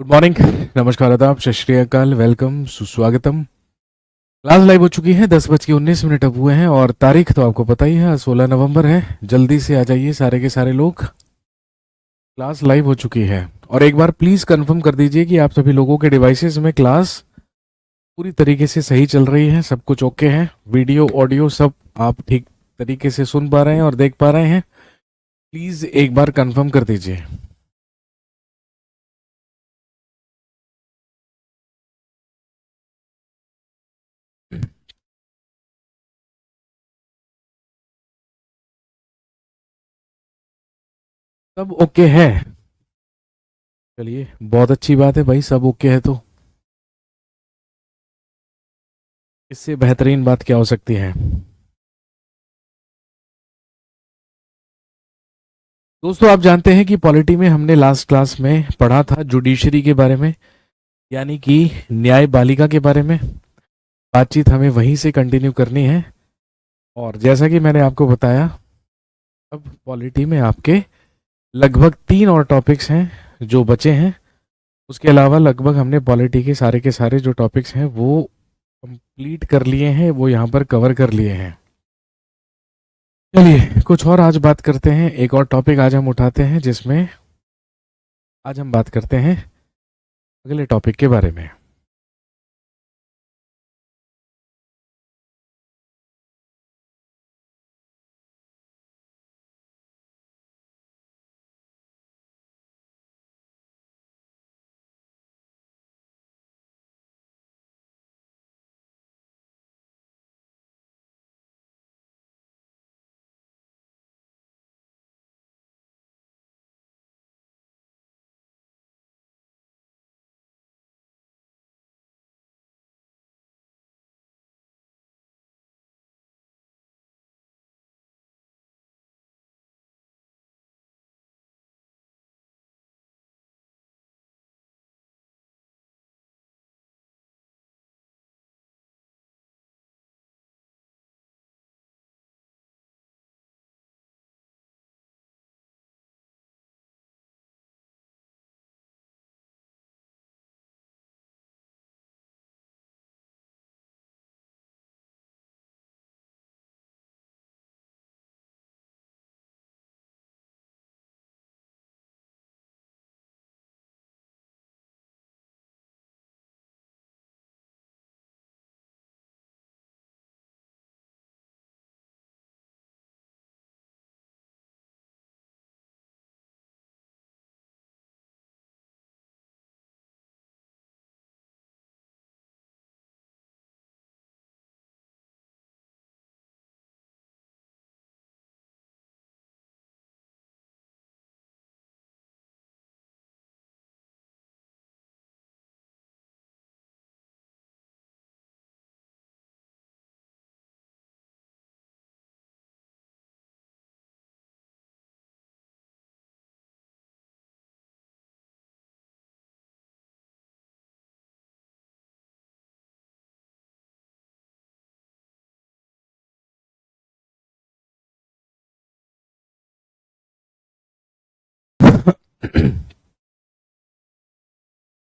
Good morning. नमस्कार, आदाब, सत श्री अकाल, वेलकम, सुस्वागतम। क्लास लाइव हो चुकी है। 10:19 अब हुए हैं और तारीख तो आपको पता ही है, आज 16 नवंबर है। जल्दी से आ जाइए सारे के सारे लोग। क्लास लाइव हो चुकी है और एक बार प्लीज कंफर्म कर दीजिए कि आप सभी लोगों के डिवाइसेस में क्लास पूरी तरीके से सही चल रही है, सब कुछ ओके है, वीडियो ऑडियो सब आप ठीक तरीके से सुन पा रहे हैं और देख पा रहे हैं। प्लीज एक बार कंफर्म कर दीजिए। सब ओके है? चलिए, बहुत अच्छी बात है भाई, सब ओके है तो इससे बेहतरीन बात क्या हो सकती है। दोस्तों, आप जानते हैं कि पॉलिटी में हमने लास्ट क्लास में पढ़ा था जुडिशरी के बारे में, यानी कि न्यायपालिका के बारे में। बातचीत हमें वहीं से कंटिन्यू करनी है और जैसा कि मैंने आपको बताया, अब पॉलिटी में आपके लगभग 3 और टॉपिक्स हैं जो बचे हैं। उसके अलावा लगभग हमने पॉलिटी के सारे जो टॉपिक्स हैं वो कंप्लीट कर लिए हैं, वो यहाँ पर कवर कर लिए हैं। चलिए, कुछ और आज बात करते हैं। एक और टॉपिक आज हम उठाते हैं, जिसमें आज हम बात करते हैं अगले टॉपिक के बारे में।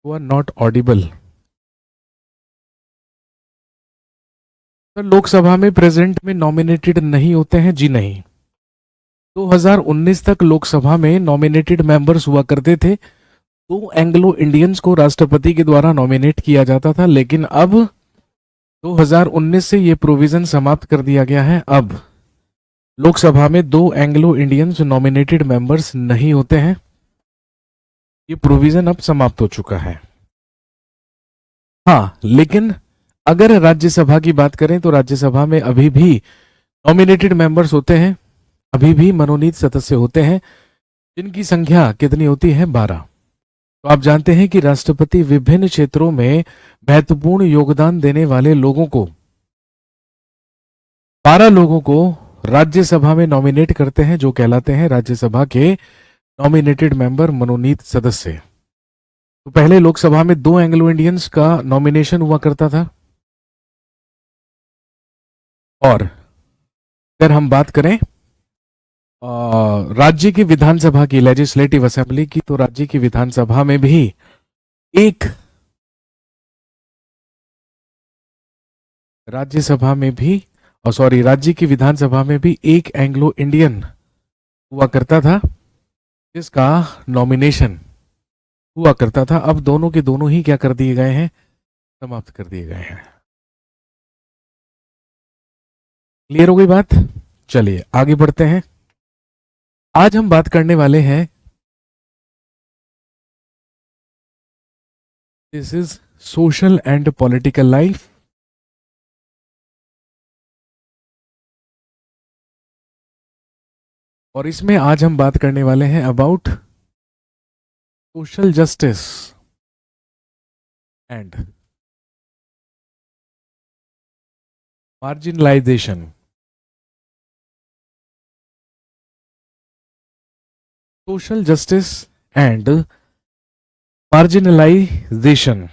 वो are not audible. Sir, Lok Sabha में प्रेजेंट में नॉमिनेटेड नहीं होते हैं जी? नहीं। 2019 तक लोकसभा में नॉमिनेटेड मेंबर्स हुआ करते थे। 2 एंग्लो इंडियंस को राष्ट्रपति के द्वारा नॉमिनेट किया जाता था, लेकिन अब 2019 से ये प्रोविजन समाप्त कर दिया गया है। अब लोकसभा में 2 एंग्लो इंडियंस नॉमिनेटेड मेंबर्स नहीं होते हैं। ये प्रोविजन अब समाप्त हो चुका है। हाँ, लेकिन अगर राज्यसभा की बात करें तो राज्यसभा में अभी भी नॉमिनेटेड मेंबर्स होते हैं, अभी भी मनोनीत सदस्य होते हैं, जिनकी संख्या कितनी होती है? 12। तो आप जानते हैं कि राष्ट्रपति विभिन्न क्षेत्रों में महत्वपूर्ण योगदान देने वाले लोगों को, 12 लोगों को राज्यसभा में नॉमिनेट करते हैं, जो कहलाते हैं राज्यसभा के नॉमिनेटेड मेंबर, मनोनीत सदस्य। तो पहले लोकसभा में 2 एंग्लो इंडियंस का नॉमिनेशन हुआ करता था। और अगर हम बात करें राज्य की विधानसभा की, लेजिस्लेटिव असेंबली की, तो राज्य की विधानसभा में भी एक राज्यसभा में भी, और सॉरी राज्य की विधानसभा में भी एक एंग्लो इंडियन हुआ करता था जिसका नॉमिनेशन हुआ करता था। अब दोनों के दोनों ही क्या कर दिए गए हैं, समाप्त कर दिए गए हैं। क्लियर हो गई बात? चलिए आगे बढ़ते हैं। आज हम बात करने वाले हैं, this is social and political life. और इसमें आज हम बात करने वाले हैं about social justice and marginalisation. Social justice and marginalisation.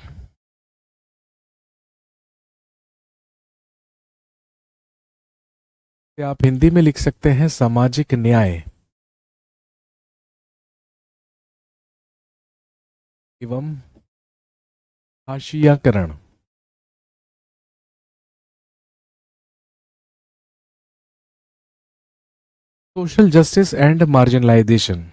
आप हिंदी में लिख सकते हैं सामाजिक न्याय एवं हाशियाकरण। Social justice and marginalisation.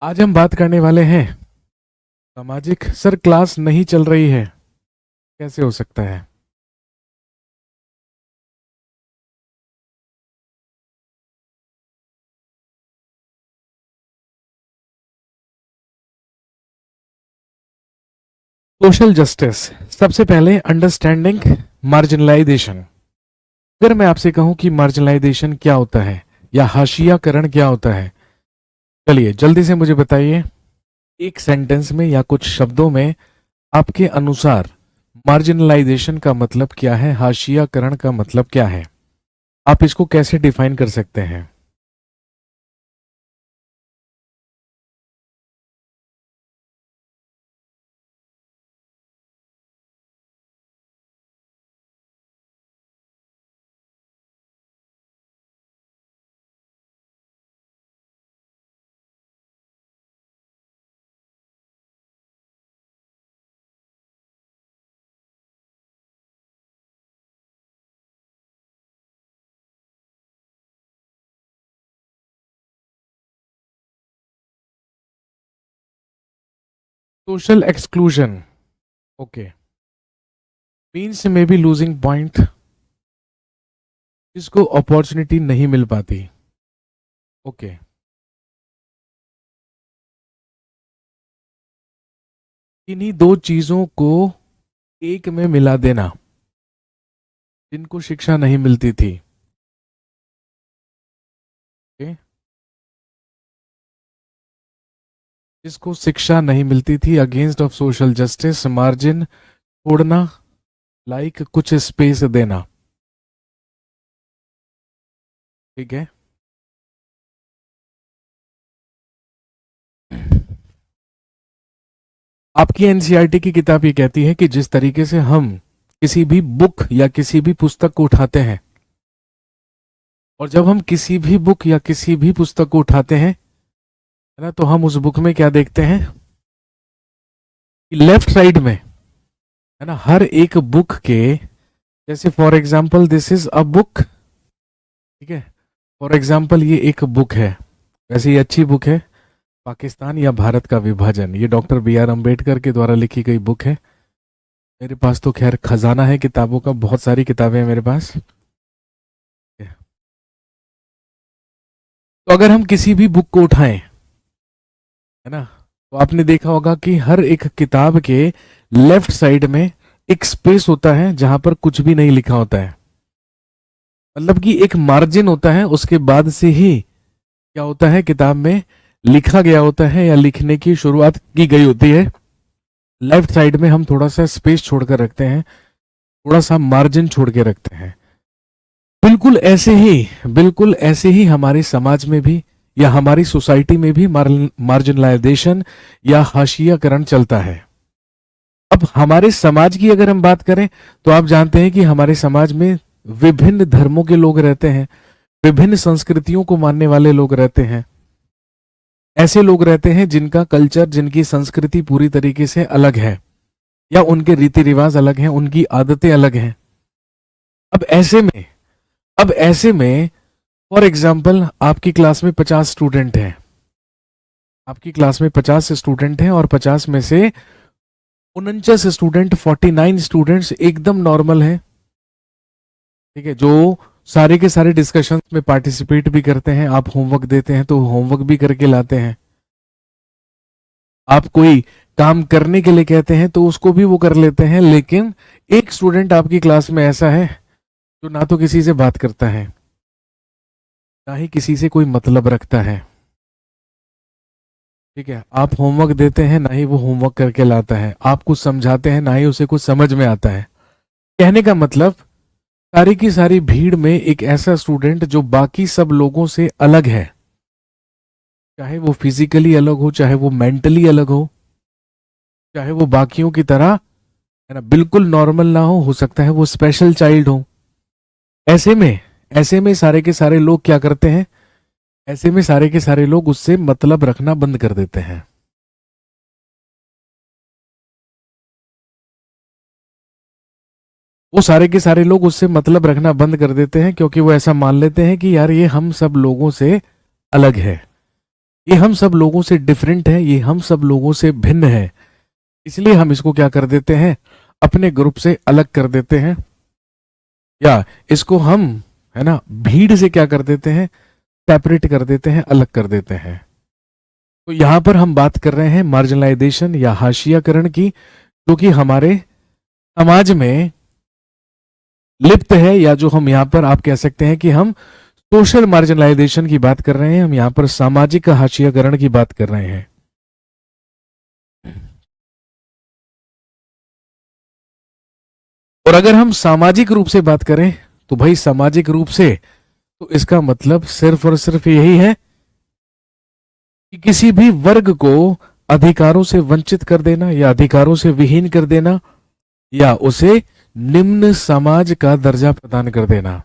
आज हम बात करने वाले हैं सामाजिक। सर क्लास नहीं चल रही है, कैसे हो सकता है? सोशल जस्टिस, सबसे पहले अंडरस्टैंडिंग मार्जिनलाइजेशन। अगर मैं आपसे कहूं कि मार्जिनलाइजेशन क्या होता है या हाशियाकरण क्या होता है, चलिए जल्दी से मुझे बताइए एक सेंटेंस में या कुछ शब्दों में आपके अनुसार मार्जिनलाइजेशन का मतलब क्या है, हाशियाकरण का मतलब क्या है, आप इसको कैसे डिफाइन कर सकते हैं? सोशल एक्सक्लूजन, ओके, मीन्स में बी लूजिंग पॉइंट, जिसको अपॉर्चुनिटी नहीं मिल पाती। ओके, इन्हीं दो चीजों को एक में मिला देना, जिनको शिक्षा नहीं मिलती थी। ओके, जिसको शिक्षा नहीं मिलती थी, against of social justice, margin छोड़ना, लाइक कुछ स्पेस देना। ठीक है, आपकी एनसीईआरटी की किताब ये कहती है कि जिस तरीके से हम किसी भी बुक या किसी भी पुस्तक को उठाते हैं, और जब हम किसी भी बुक या किसी भी पुस्तक को उठाते हैं, है ना, तो हम उस बुक में क्या देखते हैं, लेफ्ट साइड में, है ना, हर एक बुक के, जैसे for example this is a book, ठीक है, फॉर एग्जाम्पल ये एक बुक है, वैसे ये अच्छी बुक है, पाकिस्तान या भारत का विभाजन, ये डॉक्टर बी आर अम्बेडकर के द्वारा लिखी गई बुक है। मेरे पास तो खैर खजाना है किताबों का, बहुत सारी किताबें हैं मेरे पास। तो अगर हम किसी भी बुक को उठाएं, है ना, तो आपने देखा होगा कि हर एक किताब के लेफ्ट साइड में एक स्पेस होता है जहां पर कुछ भी नहीं लिखा होता है, मतलब कि एक मार्जिन होता है, उसके बाद से ही क्या होता है, किताब में लिखा गया होता है या लिखने की शुरुआत की गई होती है। लेफ्ट साइड में हम थोड़ा सा स्पेस छोड़कर रखते हैं, थोड़ा सा मार्जिन छोड़ के रखते हैं। बिल्कुल ऐसे ही हमारे समाज में भी या हमारी सोसाइटी में भी मार्जिनलाइजेशन या हाशियाकरण चलता है। अब हमारे समाज की अगर हम बात करें तो आप जानते हैं कि हमारे समाज में विभिन्न धर्मों के लोग रहते हैं, विभिन्न संस्कृतियों को मानने वाले लोग रहते हैं। ऐसे लोग रहते हैं जिनका कल्चर, जिनकी संस्कृति पूरी तरीके से अलग है या उनके रीति रिवाज अलग हैं, उनकी आदतें अलग हैं। अब ऐसे में फॉर एग्जाम्पल आपकी क्लास में 50 स्टूडेंट हैं, आपकी क्लास में 50 स्टूडेंट हैं और 50 में से 49 स्टूडेंट, 49 स्टूडेंट्स एकदम नॉर्मल हैं, ठीक है, जो सारे के सारे डिस्कशंस में पार्टिसिपेट भी करते हैं। आप होमवर्क देते हैं तो होमवर्क भी करके लाते हैं, आप कोई काम करने के लिए कहते हैं तो उसको भी वो कर लेते हैं। लेकिन एक स्टूडेंट आपकी क्लास में ऐसा है जो ना तो किसी से बात करता है, ना ही किसी से कोई मतलब रखता है, ठीक है। आप होमवर्क देते हैं, ना ही वो होमवर्क करके लाता है। आप कुछ समझाते हैं, ना ही उसे कुछ समझ में आता है। कहने का मतलब सारी की सारी भीड़ में एक ऐसा स्टूडेंट जो बाकी सब लोगों से अलग है, चाहे वो फिजिकली अलग हो, चाहे वो मेंटली अलग हो, चाहे वो बाकियों की तरह, है ना, बिल्कुल नॉर्मल ना हो सकता है वो स्पेशल चाइल्ड हो। ऐसे में सारे के सारे लोग क्या करते हैं, ऐसे में सारे के सारे लोग उससे मतलब रखना बंद कर देते हैं। वो सारे के सारे लोग उससे मतलब रखना बंद कर देते हैं क्योंकि वो ऐसा मान लेते हैं कि यार ये हम सब लोगों से अलग है, ये हम सब लोगों से डिफरेंट है, ये हम सब लोगों से भिन्न है, इसलिए हम इसको क्या कर देते हैं, अपने ग्रुप से अलग कर देते हैं, या इसको हम, है ना, भीड़ से क्या कर देते हैं, सेपरेट कर देते हैं, अलग कर देते हैं। तो यहां पर हम बात कर रहे हैं मार्जिनलाइजेशन या हाशियाकरण की, जो कि हमारे समाज में लिप्त है, या जो हम यहां पर आप कह सकते हैं कि हम सोशल मार्जिनलाइजेशन की बात कर रहे हैं, हम यहां पर सामाजिक हाशियाकरण की बात कर रहे हैं। और अगर हम सामाजिक रूप से बात करें तो भाई सामाजिक रूप से तो इसका मतलब सिर्फ और सिर्फ यही है कि किसी भी वर्ग को अधिकारों से वंचित कर देना या अधिकारों से विहीन कर देना या उसे निम्न समाज का दर्जा प्रदान कर देना,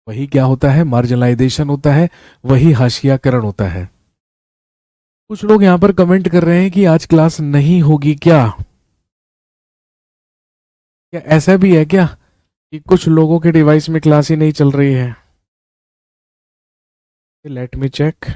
वही क्या होता है, मार्जिनलाइजेशन होता है, वही हाशियाकरण होता है। कुछ लोग यहां पर कमेंट कर रहे हैं कि आज क्लास नहीं होगी क्या ऐसा भी है क्या कि कुछ लोगों के डिवाइस में क्लास ही नहीं चल रही है? Let me check.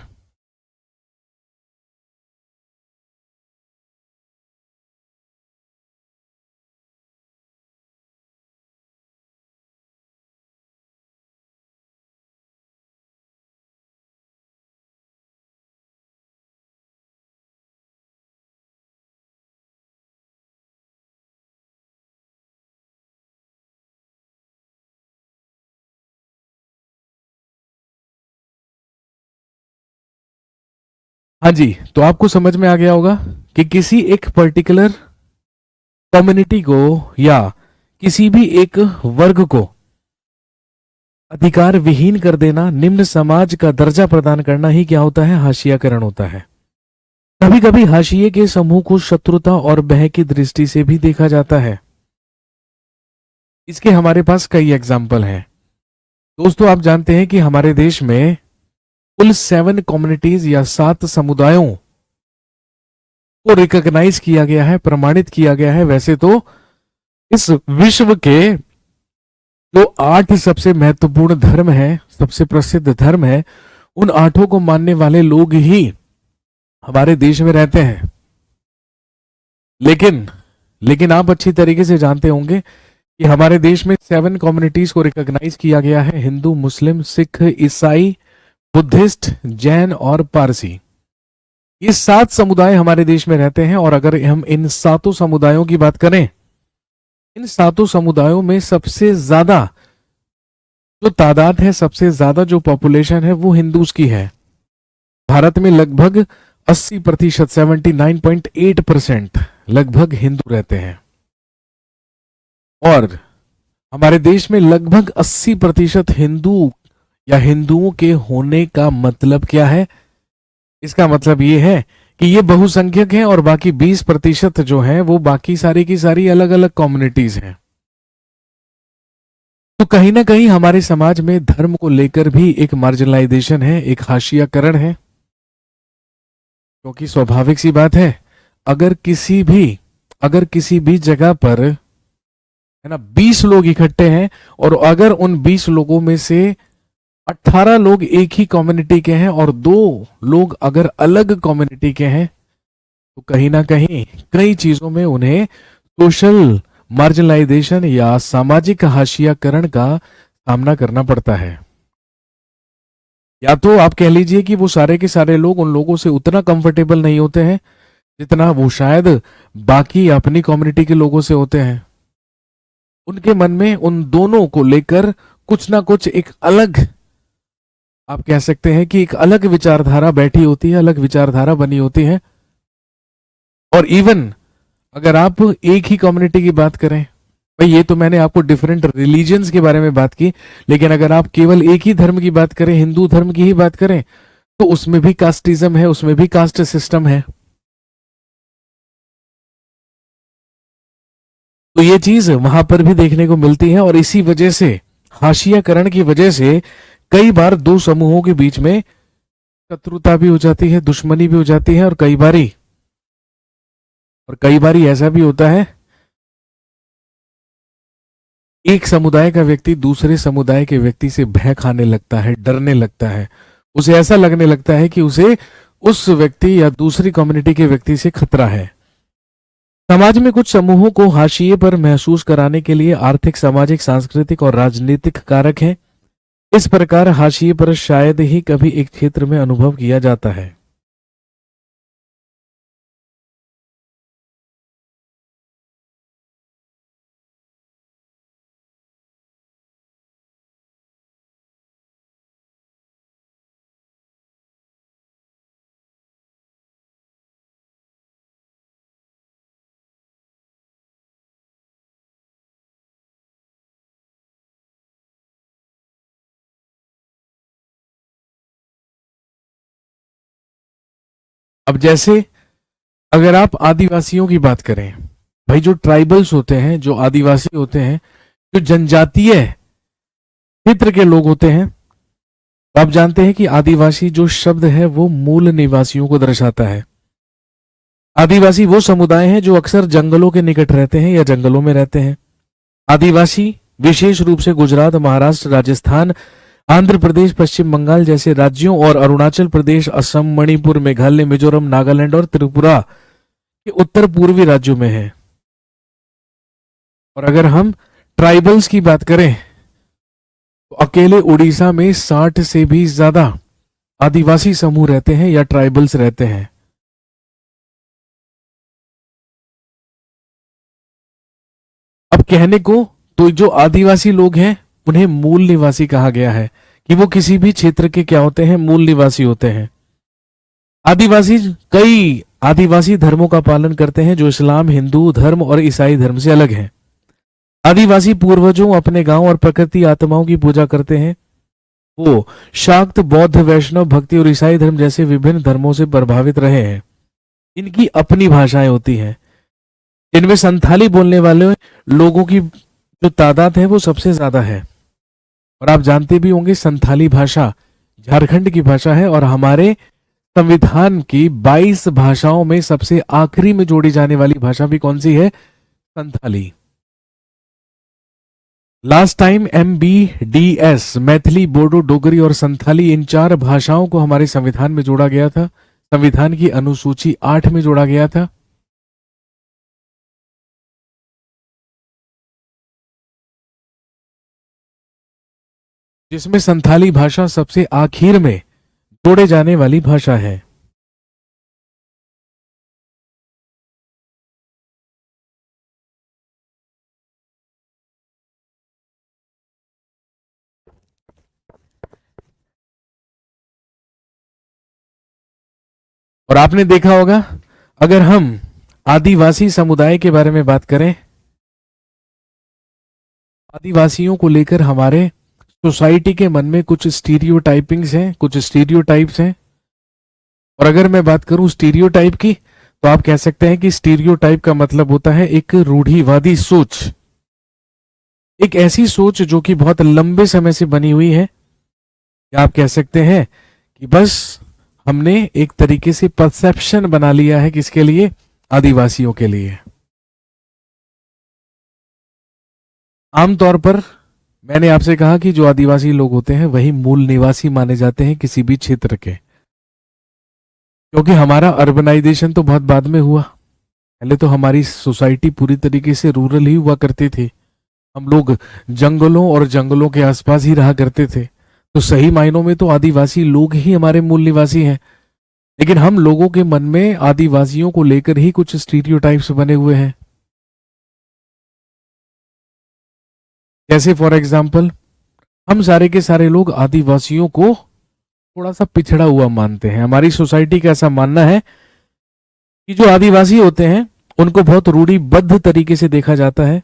हाँ जी, तो आपको समझ में आ गया होगा कि किसी एक पर्टिकुलर कम्युनिटी को या किसी भी एक वर्ग को अधिकार विहीन कर देना, निम्न समाज का दर्जा प्रदान करना ही क्या होता है, हाशियाकरण होता है। कभी कभी हाशिए के समूह को शत्रुता और भय की दृष्टि से भी देखा जाता है। इसके हमारे पास कई एग्जाम्पल हैं। दोस्तों, आप जानते हैं कि हमारे देश में कुल 7 कम्युनिटीज या 7 समुदायों को रिकॉग्नाइज किया गया है, प्रमाणित किया गया है। वैसे तो इस विश्व के जो 8 सबसे महत्वपूर्ण धर्म है, सबसे प्रसिद्ध धर्म है, उन 8 को मानने वाले लोग ही हमारे देश में रहते हैं। लेकिन आप अच्छी तरीके से जानते होंगे कि हमारे देश में 7 कम्युनिटीज को रिकॉग्नाइज किया गया है, हिंदू, मुस्लिम, सिख, ईसाई, बुद्धिस्ट, जैन और पारसी। ये 7 समुदाय हमारे देश में रहते हैं। और अगर हम इन 7 समुदायों की बात करें, इन 7 समुदायों में सबसे ज्यादा जो तादाद है, सबसे ज्यादा जो पॉपुलेशन है, वो हिंदूज की है। भारत में लगभग 80%, 79.8% लगभग हिंदू रहते हैं और हमारे देश में लगभग 80% हिंदू या हिंदुओं के होने का मतलब क्या है? इसका मतलब ये है कि ये बहुसंख्यक हैं और बाकी 20% जो है वो बाकी सारी की सारी अलग अलग कम्युनिटीज हैं। तो कहीं ना कहीं हमारे समाज में धर्म को लेकर भी एक मार्जिनलाइजेशन है, एक हाशियाकरण है। क्योंकि स्वाभाविक सी बात है, अगर किसी भी अगर किसी भी जगह पर है ना 20 लोग इकट्ठे हैं और अगर उन 20 लोगों में से 18 लोग एक ही कम्युनिटी के हैं और 2 लोग अगर अलग कम्युनिटी के हैं, तो कहीं ना कहीं कई चीजों में उन्हें सोशल मार्जिनलाइजेशन या सामाजिक हाशियाकरण का सामना करना पड़ता है। या तो आप कह लीजिए कि वो सारे के सारे लोग उन लोगों से उतना कंफर्टेबल नहीं होते हैं जितना वो शायद बाकी अपनी कम्युनिटी के लोगों से होते हैं। उनके मन में उन दोनों को लेकर कुछ ना कुछ एक अलग, आप कह सकते हैं कि एक अलग विचारधारा बैठी होती है, अलग विचारधारा बनी होती है। और इवन अगर आप एक ही कम्युनिटी की बात करें, भाई ये तो मैंने आपको डिफरेंट रिलीजन्स के बारे में बात की, लेकिन अगर आप केवल एक ही धर्म की बात करें, हिंदू धर्म की ही बात करें, तो उसमें भी कास्टिज्म है, उसमें भी कास्ट सिस्टम है। तो ये चीज वहां पर भी देखने को मिलती है और इसी वजह से, हाशियाकरण की वजह से, कई बार दो समूहों के बीच में शत्रुता भी हो जाती है, दुश्मनी भी हो जाती है। और कई बारी ऐसा भी होता है, एक समुदाय का व्यक्ति दूसरे समुदाय के व्यक्ति से भय खाने लगता है, डरने लगता है। उसे ऐसा लगने लगता है कि उसे उस व्यक्ति या दूसरी कम्युनिटी के व्यक्ति से खतरा है। समाज में कुछ समूहों को हाशिए पर महसूस कराने के लिए आर्थिक, सामाजिक, सांस्कृतिक और राजनीतिक कारक हैं। इस प्रकार हाशिए पर शायद ही कभी एक क्षेत्र में अनुभव किया जाता है। अब जैसे अगर आप आदिवासियों की बात करें, भाई जो ट्राइबल्स होते हैं, जो आदिवासी होते हैं, जो जनजातीय क्षेत्र के लोग होते हैं, तो आप जानते हैं कि आदिवासी जो शब्द है वो मूल निवासियों को दर्शाता है। आदिवासी वो समुदाय हैं जो अक्सर जंगलों के निकट रहते हैं या जंगलों में रहते हैं। आदिवासी विशेष रूप से गुजरात, महाराष्ट्र, राजस्थान, आंध्र प्रदेश, पश्चिम बंगाल जैसे राज्यों और अरुणाचल प्रदेश, असम, मणिपुर, मेघालय, मिजोरम, नागालैंड और त्रिपुरा के उत्तर पूर्वी राज्यों में है। और अगर हम ट्राइबल्स की बात करें, तो अकेले उड़ीसा में 60 से भी ज्यादा आदिवासी समूह रहते हैं या ट्राइबल्स रहते हैं। अब कहने को तो जो आदिवासी लोग हैं उन्हें मूल निवासी कहा गया है, कि वो किसी भी क्षेत्र के क्या होते हैं, मूल निवासी होते हैं। आदिवासी कई आदिवासी धर्मों का पालन करते हैं जो इस्लाम, हिंदू धर्म और ईसाई धर्म से अलग हैं। आदिवासी पूर्वजों, अपने गांव और प्रकृति आत्माओं की पूजा करते हैं। वो शाक्त, बौद्ध, वैष्णव, भक्ति और ईसाई धर्म जैसे विभिन्न धर्मों से प्रभावित रहे हैं। इनकी अपनी भाषाएं होती हैं। इनमें संथाली बोलने वाले लोगों की जो तादाद है वो सबसे ज्यादा है। और आप जानते भी होंगे संथाली भाषा झारखंड की भाषा है और हमारे संविधान की 22 भाषाओं में सबसे आखिरी में जोड़ी जाने वाली भाषा भी कौन सी है? Santhali. Last time MBDS, Maithili, Bodo, Dogri और संथाली, इन 4 भाषाओं को हमारे संविधान में जोड़ा गया था। संविधान की अनुसूची 8 में जोड़ा गया था। जिसमें संथाली भाषा सबसे आखिर में जोड़े जाने वाली भाषा है। और आपने देखा होगा, अगर हम आदिवासी समुदाय के बारे में बात करें, आदिवासियों को लेकर हमारे सोसाइटी के मन में कुछ स्टीरियोटाइपिंग्स हैं, कुछ स्टीरियोटाइप्स हैं। और अगर मैं बात करूं स्टीरियोटाइप की, तो आप कह सकते हैं कि स्टीरियोटाइप का मतलब होता है एक रूढ़िवादी सोच, एक ऐसी सोच जो कि बहुत लंबे समय से बनी हुई है। या आप कह सकते हैं कि बस हमने एक तरीके से परसेप्शन बना लिया है, किसके लिए? आदिवासियों के लिए। आमतौर पर मैंने आपसे कहा कि जो आदिवासी लोग होते हैं वही मूल निवासी माने जाते हैं किसी भी क्षेत्र के, क्योंकि हमारा अर्बनाइजेशन तो बहुत बाद में हुआ। पहले तो हमारी सोसाइटी पूरी तरीके से रूरल ही हुआ करती थी। हम लोग जंगलों और जंगलों के आसपास ही रहा करते थे, तो सही मायनों में तो आदिवासी लोग ही हमारे मूल निवासी हैं। लेकिन हम लोगों के मन में आदिवासियों को लेकर ही कुछ स्टीरियोटाइप्स बने हुए हैं। जैसे फॉर एग्जाम्पल, हम सारे के सारे लोग आदिवासियों को थोड़ा सा पिछड़ा हुआ मानते हैं। हमारी सोसाइटी का ऐसा मानना है कि जो आदिवासी होते हैं उनको बहुत रूढ़िबद्ध तरीके से देखा जाता है।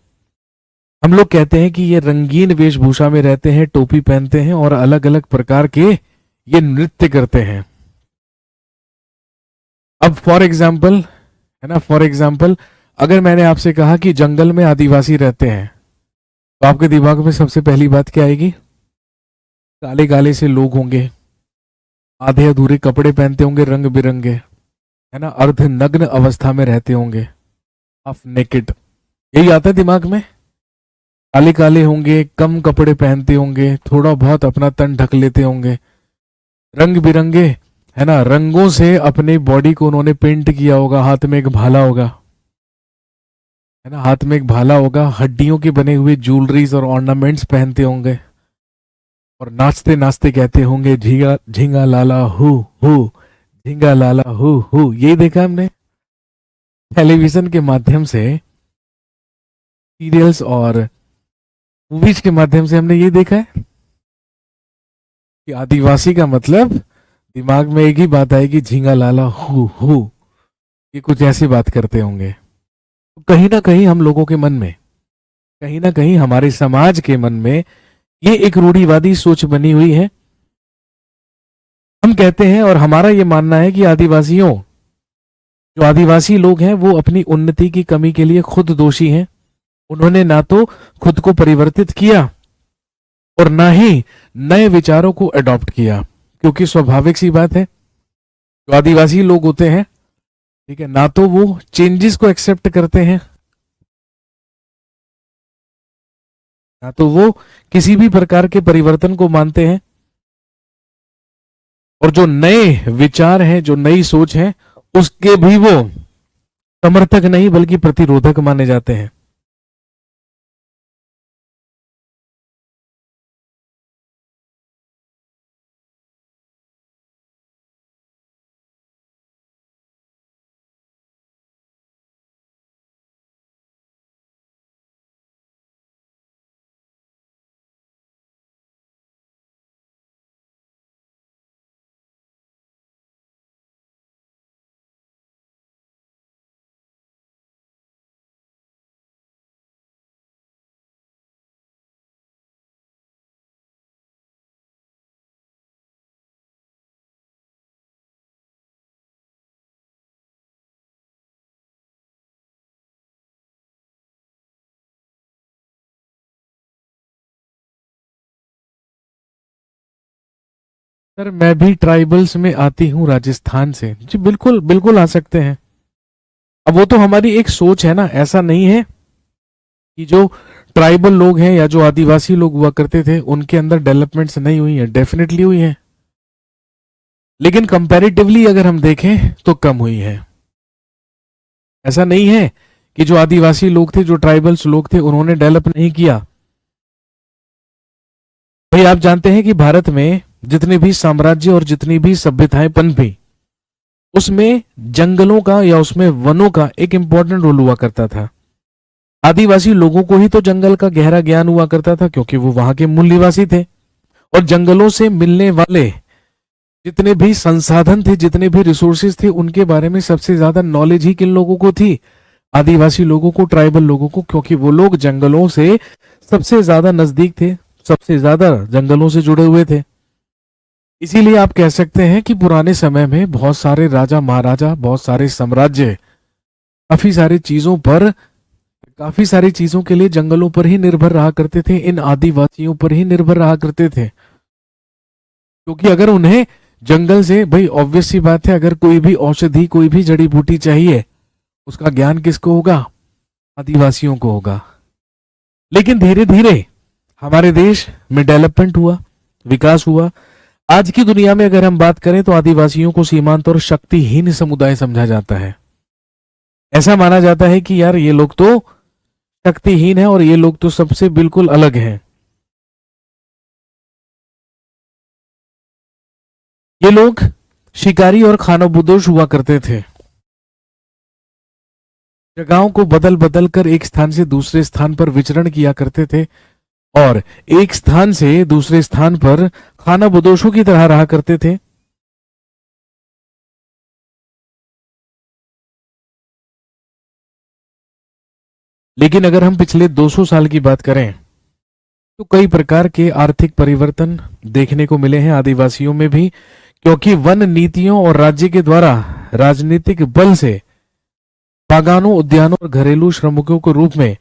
हम लोग कहते हैं कि ये रंगीन वेशभूषा में रहते हैं, टोपी पहनते हैं और अलग अलग प्रकार के ये नृत्य करते हैं। अब फॉर एग्जाम्पल, है ना, फॉर एग्जाम्पल अगर मैंने आपसे कहा कि जंगल में आदिवासी रहते हैं, तो आपके दिमाग में सबसे पहली बात क्या आएगी? काले काले से लोग होंगे, आधे अधूरे कपड़े पहनते होंगे रंग बिरंगे, है ना, अर्धनग्न अवस्था में रहते होंगे, हाफ नेकेड, यही आता है दिमाग में। काले काले होंगे, कम कपड़े पहनते होंगे, थोड़ा बहुत अपना तन ढक लेते होंगे, रंग बिरंगे, है ना, रंगों से अपने बॉडी को उन्होंने पेंट किया होगा, हाथ में एक भाला होगा, है ना, हाथ में एक भाला होगा, हड्डियों के बने हुए ज्वेलरीज और ऑर्नामेंट्स पहनते होंगे और नाचते नाचते कहते होंगे झींगा झींगा लाला हु, झींगा लाला हु। यही देखा हमने टेलीविजन के माध्यम से, सीरियल्स और मूवीज के माध्यम से हमने ये देखा है कि आदिवासी का मतलब दिमाग में एक ही बात आएगी, झींगा लाला हु। ये कुछ ऐसी बात करते होंगे। तो कहीं ना कहीं हम लोगों के मन में, कहीं ना कहीं हमारे समाज के मन में ये एक रूढ़िवादी सोच बनी हुई है। हम कहते हैं और हमारा ये मानना है कि आदिवासियों, जो आदिवासी लोग हैं वो अपनी उन्नति की कमी के लिए खुद दोषी हैं। उन्होंने ना तो खुद को परिवर्तित किया और ना ही नए विचारों को अडॉप्ट किया, क्योंकि स्वाभाविक सी बात है, जो आदिवासी लोग होते हैं, ठीक है, ना तो वो चेंजेस को एक्सेप्ट करते हैं, ना तो वो किसी भी प्रकार के परिवर्तन को मानते हैं, और जो नए विचार हैं, जो नई सोच है, उसके भी वो समर्थक नहीं बल्कि प्रतिरोधक माने जाते हैं। सर मैं भी ट्राइबल्स में आती हूँ राजस्थान से। जी बिल्कुल बिल्कुल आ सकते हैं। अब वो तो हमारी एक सोच है ना, ऐसा नहीं है कि जो ट्राइबल लोग हैं या जो आदिवासी लोग हुआ करते थे उनके अंदर डेवलपमेंट्स नहीं हुई है, डेफिनेटली हुई है, लेकिन कंपैरेटिवली अगर हम देखें तो कम हुई है। ऐसा नहीं है कि जो आदिवासी लोग थे, जो ट्राइबल्स लोग थे, उन्होंने डेवलप नहीं किया। भाई आप जानते हैं कि भारत में जितने भी साम्राज्य और जितनी भी सभ्यताएं पनपी, उसमें जंगलों का या उसमें वनों का एक इंपॉर्टेंट रोल हुआ करता था। आदिवासी लोगों को ही तो जंगल का गहरा ज्ञान हुआ करता था, क्योंकि वो वहां के मूल निवासी थे, और जंगलों से मिलने वाले जितने भी संसाधन थे, जितने भी रिसोर्सेज थे, उनके बारे में सबसे ज्यादा नॉलेज ही किन लोगों को थी? आदिवासी लोगों को, ट्राइबल लोगों को, क्योंकि वो लोग जंगलों से सबसे ज्यादा नजदीक थे, सबसे ज्यादा जंगलों से जुड़े हुए थे। इसीलिए आप कह सकते हैं कि पुराने समय में बहुत सारे राजा महाराजा, बहुत सारे साम्राज्य काफी सारी चीजों पर, काफी सारी चीजों के लिए जंगलों पर ही निर्भर रहा करते थे, इन आदिवासियों पर ही निर्भर रहा करते थे। क्योंकि अगर उन्हें जंगल से, भाई ऑब्वियस सी बात है, अगर कोई भी औषधि, कोई भी जड़ी बूटी चाहिए, उसका ज्ञान किसको होगा? आदिवासियों को होगा। लेकिन धीरे धीरे हमारे देश में डेवलपमेंट हुआ, विकास हुआ। आज की दुनिया में अगर हम बात करें तो आदिवासियों को सीमांत और शक्तिहीन समुदाय समझा जाता है। ऐसा माना जाता है कि यार ये लोग तो शक्तिहीन है और ये लोग तो सबसे बिल्कुल अलग हैं। ये लोग शिकारी और खानाबदोश हुआ करते थे। जगहों को बदल बदल कर एक स्थान से दूसरे स्थान पर विचरण किया करते थे और एक स्थान से दूसरे स्थान पर खानाबदोशों की तरह रहा करते थे। लेकिन अगर हम पिछले 200 साल की बात करें तो कई प्रकार के आर्थिक परिवर्तन देखने को मिले हैं आदिवासियों में भी, क्योंकि वन नीतियों और राज्य के द्वारा राजनीतिक बल से बागानों, उद्यानों और घरेलू श्रमिकों के रूप में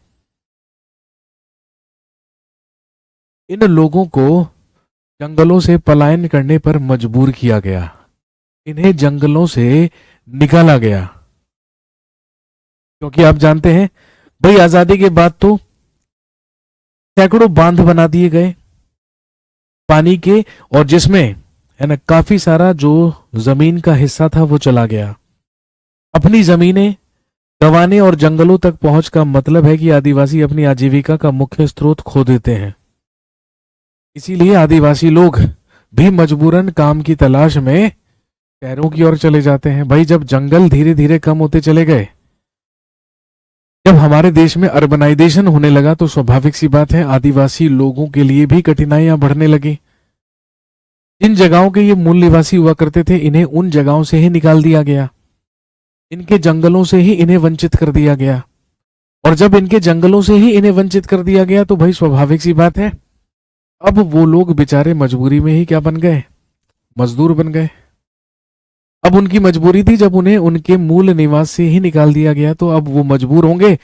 इन लोगों को जंगलों से पलायन करने पर मजबूर किया गया। इन्हें जंगलों से निकाला गया, क्योंकि आप जानते हैं भाई आजादी के बाद तो सैकड़ों बांध बना दिए गए पानी के, और जिसमें है ना काफी सारा जो जमीन का हिस्सा था वो चला गया। अपनी जमीनें गंवाने और जंगलों तक पहुंच का मतलब है कि आदिवासी अपनी आजीविका का मुख्य स्रोत खो देते हैं। इसीलिए आदिवासी लोग भी मजबूरन काम की तलाश में शहरों की ओर चले जाते हैं। भाई जब जंगल धीरे धीरे कम होते चले गए, जब हमारे देश में अर्बनाइजेशन होने लगा, तो स्वाभाविक सी बात है आदिवासी लोगों के लिए भी कठिनाइयां बढ़ने लगी। जिन जगहों के ये मूल निवासी हुआ करते थे, इन्हें उन जगहों से ही निकाल दिया गया, इनके जंगलों से ही इन्हें वंचित कर दिया गया। और जब इनके जंगलों से ही इन्हें वंचित कर दिया गया तो भाई स्वाभाविक सी बात है अब वो लोग बेचारे मजबूरी में ही क्या बन गए? मजदूर बन गए। अब उनकी मजबूरी थी, जब उन्हें उनके मूल निवास से ही निकाल दिया गया तो अब वो मजबूर होंगे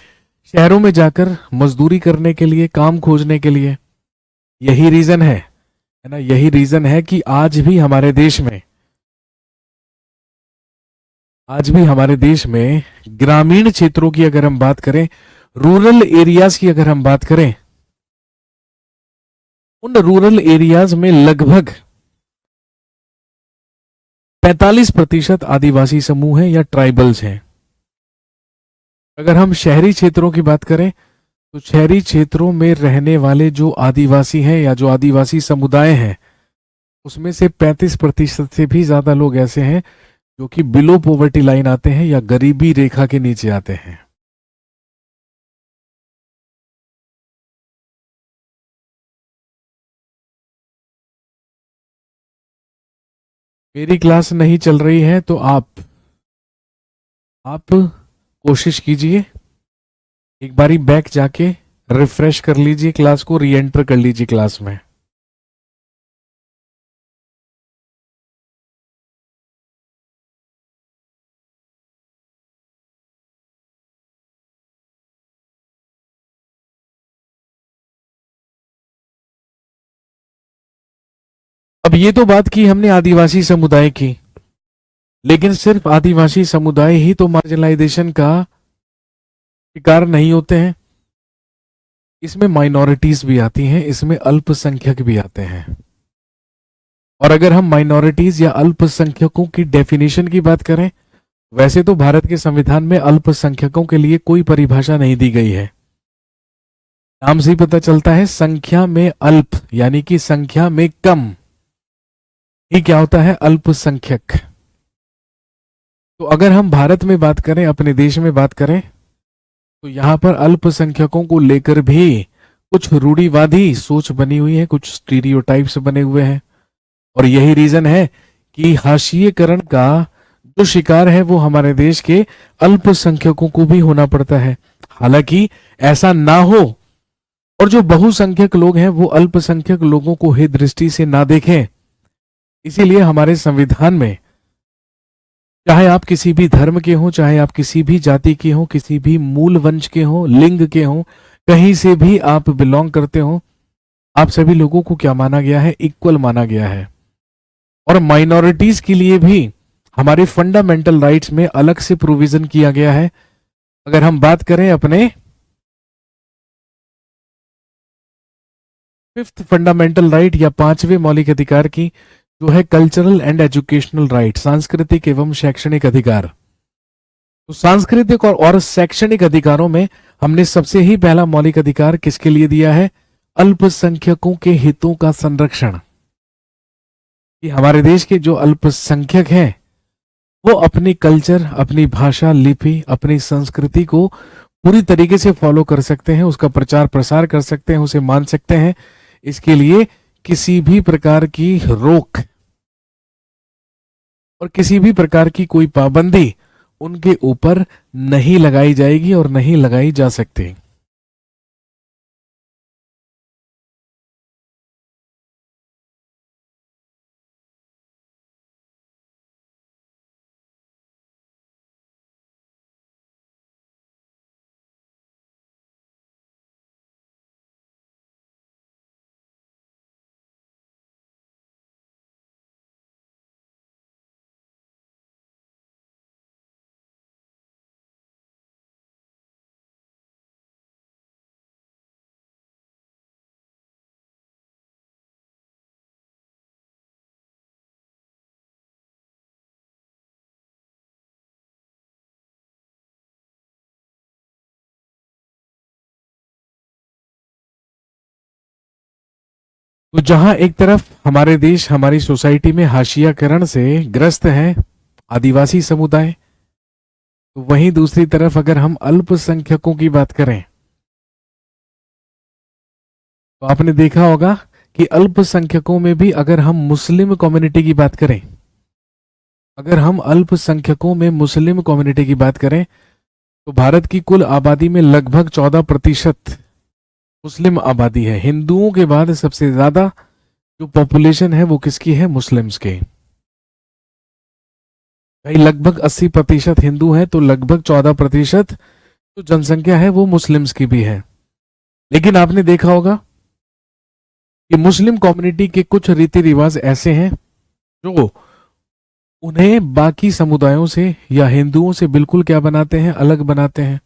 शहरों में जाकर मजदूरी करने के लिए, काम खोजने के लिए। यही रीजन है ना, यही रीजन है कि आज भी हमारे देश में, आज भी हमारे देश में ग्रामीण क्षेत्रों की अगर हम बात करें, रूरल एरियाज की अगर हम बात करें, उन रूरल एरियाज में लगभग 45% आदिवासी समूह हैं या ट्राइबल्स हैं। अगर हम शहरी क्षेत्रों की बात करें तो शहरी क्षेत्रों में रहने वाले जो आदिवासी हैं या जो आदिवासी समुदाय हैं, उसमें से 35% से भी ज्यादा लोग ऐसे हैं जो कि बिलो पॉवर्टी लाइन आते हैं या गरीबी रेखा के नीचे आते हैं। मेरी क्लास नहीं चल रही है तो आप कोशिश कीजिए, एक बारी बैक जाके रिफ्रेश कर लीजिए क्लास को, री एंटर कर लीजिए क्लास में। अब ये तो बात की हमने आदिवासी समुदाय की, लेकिन सिर्फ आदिवासी समुदाय ही तो मार्जिनलाइजेशन का शिकार नहीं होते हैं। इसमें माइनॉरिटीज भी आती हैं, इसमें अल्पसंख्यक भी आते हैं। और अगर हम माइनॉरिटीज या अल्पसंख्यकों की डेफिनेशन की बात करें, वैसे तो भारत के संविधान में अल्पसंख्यकों के लिए कोई परिभाषा नहीं दी गई है। नाम से ही पता चलता है संख्या में अल्प यानी कि संख्या में कम ही क्या होता है? अल्पसंख्यक। तो अगर हम भारत में बात करें, अपने देश में बात करें, तो यहां पर अल्पसंख्यकों को लेकर भी कुछ रूढ़िवादी सोच बनी हुई है, कुछ स्टीरियोटाइप्स बने हुए हैं। और यही रीजन है कि हाशिएकरण का जो शिकार है वो हमारे देश के अल्पसंख्यकों को भी होना पड़ता है। हालांकि ऐसा ना हो और जो बहुसंख्यक लोग हैं वो अल्पसंख्यक लोगों को हित दृष्टि से ना देखें, इसीलिए हमारे संविधान में चाहे आप किसी भी धर्म के हो, चाहे आप किसी भी जाति के हो, किसी भी मूल वंश के हो, लिंग के हो, कहीं से भी आप बिलोंग करते हो, आप सभी लोगों को क्या माना गया है? इक्वल माना गया है। और माइनॉरिटीज के लिए भी हमारे फंडामेंटल राइट्स में अलग से प्रोविजन किया गया है। अगर हम बात करें अपने फिफ्थ फंडामेंटल राइट या पांचवें मौलिक अधिकार की, जो है कल्चरल एंड एजुकेशनल राइट, सांस्कृतिक एवं शैक्षणिक अधिकार। तो सांस्कृतिक और शैक्षणिक अधिकारों में हमने सबसे ही पहला मौलिक अधिकार किसके लिए दिया है? अल्पसंख्यकों के हितों का संरक्षण। कि हमारे देश के जो अल्पसंख्यक हैं वो अपनी कल्चर, अपनी भाषा, लिपि, अपनी संस्कृति को पूरी तरीके से फॉलो कर सकते हैं, उसका प्रचार प्रसार कर सकते हैं, उसे मान सकते हैं। इसके लिए किसी भी प्रकार की रोक और किसी भी प्रकार की कोई पाबंदी उनके ऊपर नहीं लगाई जाएगी और नहीं लगाई जा सकती। तो जहां एक तरफ हमारे देश, हमारी सोसाइटी में हाशियाकरण से ग्रस्त है आदिवासी समुदाय, तो वहीं दूसरी तरफ अगर हम अल्पसंख्यकों की बात करें तो आपने देखा होगा कि अल्पसंख्यकों में भी अगर हम मुस्लिम कम्युनिटी की बात करें, अगर हम अल्पसंख्यकों में मुस्लिम कम्युनिटी की बात करें तो भारत की कुल आबादी में लगभग 14% मुस्लिम आबादी है। हिंदुओं के बाद सबसे ज्यादा जो पॉपुलेशन है वो किसकी है? मुस्लिम्स के। भाई लगभग 80% हिंदू हैं तो लगभग 14% जो जनसंख्या है वो मुस्लिम्स की भी है। लेकिन आपने देखा होगा कि मुस्लिम कम्युनिटी के कुछ रीति रिवाज ऐसे हैं जो उन्हें बाकी समुदायों से या हिंदुओं से बिल्कुल क्या बनाते हैं? अलग बनाते हैं।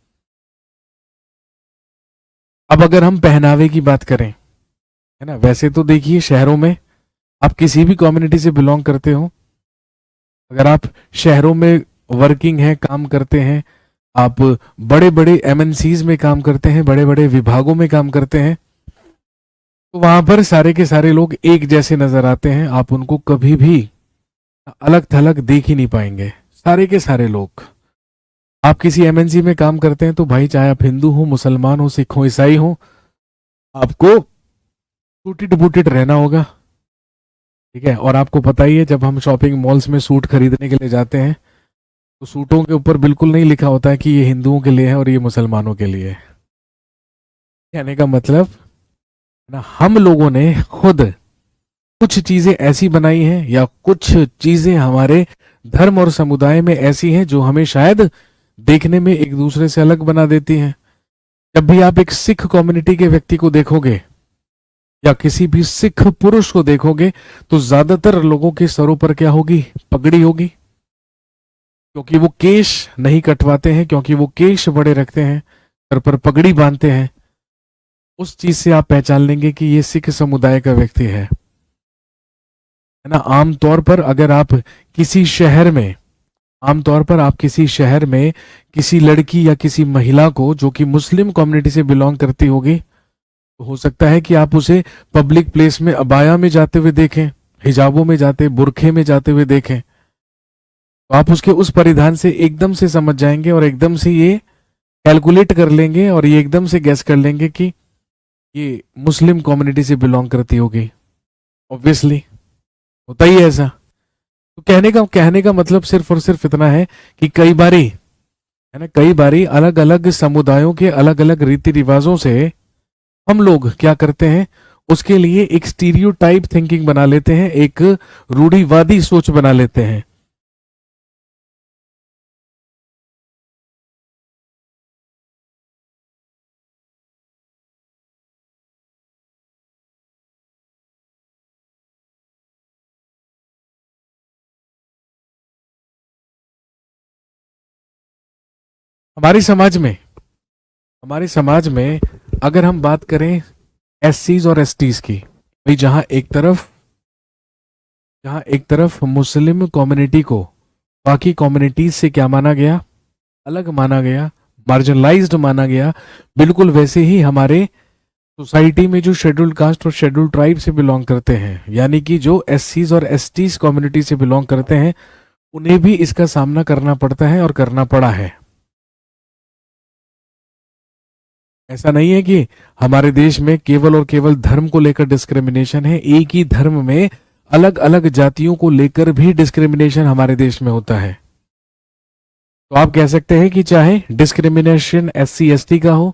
अब अगर हम पहनावे की बात करें, है ना, वैसे तो देखिए शहरों में आप किसी भी कम्युनिटी से बिलोंग करते हो, अगर आप शहरों में वर्किंग है, काम करते हैं, आप बड़े बड़े एमएनसीज में काम करते हैं, बड़े बड़े विभागों में काम करते हैं, तो वहां पर सारे के सारे लोग एक जैसे नजर आते हैं। आप उनको कभी भी अलग थलग देख ही नहीं पाएंगे, सारे के सारे लोग। आप किसी एमएनसी में काम करते हैं तो भाई चाहे आप हिंदू हो, मुसलमान हो, सिख हो, ईसाई हो, आपको सूटेड बूटेड रहना होगा, ठीक है। और आपको पता ही है जब हम शॉपिंग मॉल्स में सूट खरीदने के लिए जाते हैं तो सूटों के ऊपर बिल्कुल नहीं लिखा होता है कि ये हिंदुओं के लिए है और ये मुसलमानों के लिए है। कहने का मतलब ना, हम लोगों ने खुद कुछ चीजें ऐसी बनाई हैं या कुछ चीजें हमारे धर्म और समुदाय में ऐसी हैं जो हमें शायद देखने में एक दूसरे से अलग बना देती हैं। जब भी आप एक सिख कम्युनिटी के व्यक्ति को देखोगे या किसी भी सिख पुरुष को देखोगे तो ज्यादातर लोगों के सरों पर क्या होगी? पगड़ी होगी, क्योंकि वो केश नहीं कटवाते हैं, क्योंकि वो केश बड़े रखते हैं, सर पर पगड़ी बांधते हैं। उस चीज से आप पहचान लेंगे कि ये सिख समुदाय का व्यक्ति है ना। आमतौर पर अगर आप किसी शहर में, आमतौर पर आप किसी शहर में किसी लड़की या किसी महिला को जो कि मुस्लिम कम्युनिटी से बिलोंग करती होगी, तो हो सकता है कि आप उसे पब्लिक प्लेस में अबाया में जाते हुए देखें, हिजाबों में जाते, बुरखे में जाते हुए देखें, तो आप उसके उस परिधान से एकदम से समझ जाएंगे और एकदम से ये कैलकुलेट कर लेंगे और ये एकदम से गैस कर लेंगे कि ये मुस्लिम कम्युनिटी से बिलोंग करती होगी। ऑब्वियसली होता ही है ऐसा। तो तो कहने का मतलब सिर्फ और सिर्फ इतना है कि कई बारी, है ना, कई बारी अलग अलग समुदायों के अलग अलग रीति रिवाजों से हम लोग क्या करते हैं, उसके लिए एक स्टीरियोटाइप थिंकिंग बना लेते हैं, एक रूढ़िवादी सोच बना लेते हैं। हमारे समाज में हमारे समाज में अगर हम बात करें एससीज और एसटीज की, भाई जहां एक तरफ मुस्लिम कम्युनिटी को बाकी कम्युनिटीज से क्या माना गया, अलग माना गया, मार्जिनलाइज्ड माना गया, बिल्कुल वैसे ही हमारे सोसाइटी में जो शेड्यूल्ड कास्ट और शेड्यूल्ड ट्राइब से बिलोंग करते हैं, यानी कि जो एससीज और एसटीज कम्युनिटी से बिलोंग करते हैं, उन्हें भी इसका सामना करना पड़ता है और करना पड़ा है। ऐसा नहीं है कि हमारे देश में केवल और केवल धर्म को लेकर डिस्क्रिमिनेशन है, एक ही धर्म में अलग अलग जातियों को लेकर भी डिस्क्रिमिनेशन हमारे देश में होता है। तो आप कह सकते हैं कि चाहे डिस्क्रिमिनेशन एससी एसटी का हो,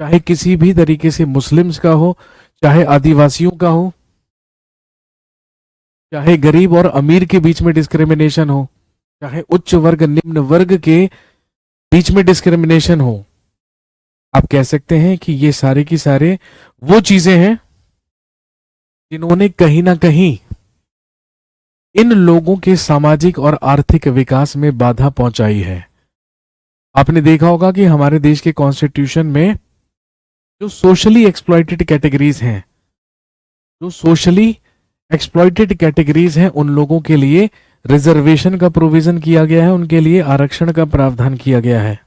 चाहे किसी भी तरीके से मुस्लिम्स का हो, चाहे आदिवासियों का हो, चाहे गरीब और अमीर के बीच में डिस्क्रिमिनेशन हो, चाहे उच्च वर्ग निम्न वर्ग के बीच में डिस्क्रिमिनेशन हो, आप कह सकते हैं कि ये सारे की सारे वो चीजें हैं जिन्होंने कहीं ना कहीं इन लोगों के सामाजिक और आर्थिक विकास में बाधा पहुंचाई है। आपने देखा होगा कि हमारे देश के कॉन्स्टिट्यूशन में जो सोशली एक्सप्लॉइटेड कैटेगरीज हैं, जो सोशली एक्सप्लॉइटेड कैटेगरीज हैं, उन लोगों के लिए रिजर्वेशन का प्रोविजन किया गया है, उनके लिए आरक्षण का प्रावधान किया गया है।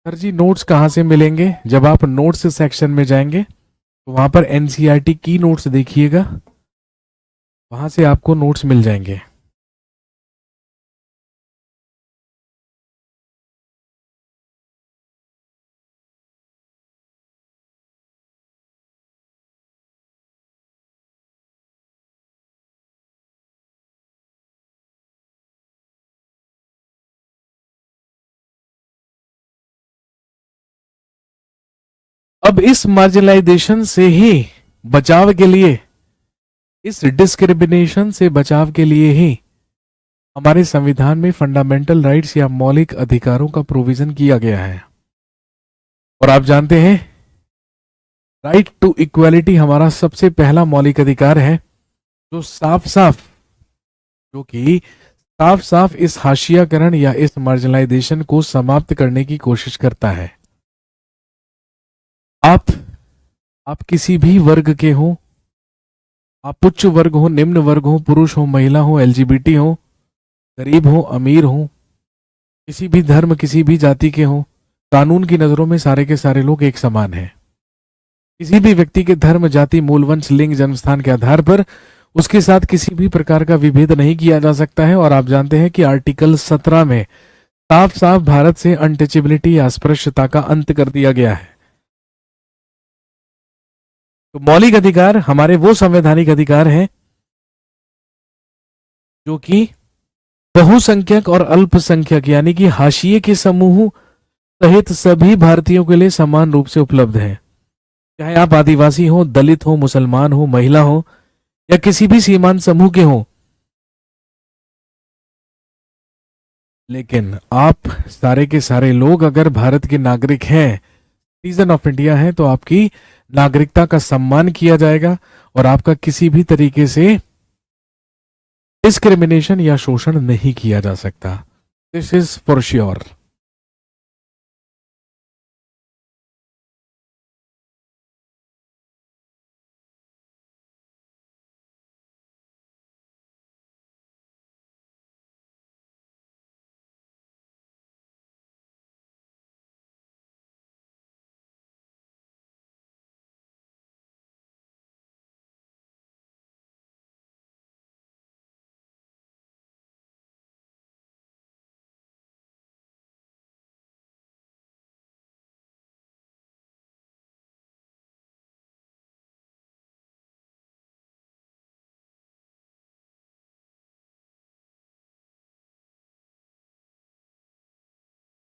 सर जी, नोट्स कहाँ से मिलेंगे? जब आप नोट्स सेक्शन में जाएंगे तो वहां पर एनसीईआरटी की नोट्स देखिएगा, वहां से आपको नोट्स मिल जाएंगे। अब इस मार्जिनलाइजेशन से ही बचाव के लिए, इस डिस्क्रिमिनेशन से बचाव के लिए ही हमारे संविधान में फंडामेंटल राइट्स या मौलिक अधिकारों का प्रोविजन किया गया है। और आप जानते हैं, राइट टू इक्वालिटी हमारा सबसे पहला मौलिक अधिकार है, जो साफ साफ जो कि साफ साफ इस हाशियाकरण या इस मार्जिनलाइजेशन को समाप्त करने की कोशिश करता है। आप आप किसी भी वर्ग के हो, आप उच्च वर्ग हो, निम्न वर्ग हो, पुरुष हो, महिला हो, एलजीबीटी हो, गरीब हो, अमीर हो, किसी भी धर्म किसी भी जाति के हो, कानून की नजरों में सारे के सारे लोग एक समान हैं। किसी भी व्यक्ति के धर्म, जाति, मूलवंश, लिंग, जन्मस्थान के आधार पर उसके साथ किसी भी प्रकार का विभेद नहीं किया जा सकता है। और आप जानते हैं कि आर्टिकल 17 में साफ साफ भारत से अनटचेबिलिटी या अस्पृश्यता का अंत कर दिया गया है। तो मौलिक अधिकार हमारे वो संवैधानिक अधिकार हैं जो कि बहुसंख्यक और अल्पसंख्यक यानी कि हाशिए के समूह सहित सभी भारतीयों के लिए समान रूप से उपलब्ध है। चाहे आप आदिवासी हो, दलित हो, मुसलमान हो, महिला हो या किसी भी सीमांत समूह के हो, लेकिन आप सारे के सारे लोग अगर भारत के नागरिक हैं, सिटीजन ऑफ इंडिया हैं, तो आपकी नागरिकता का सम्मान किया जाएगा और आपका किसी भी तरीके से डिस्क्रिमिनेशन या शोषण नहीं किया जा सकता। This is for sure.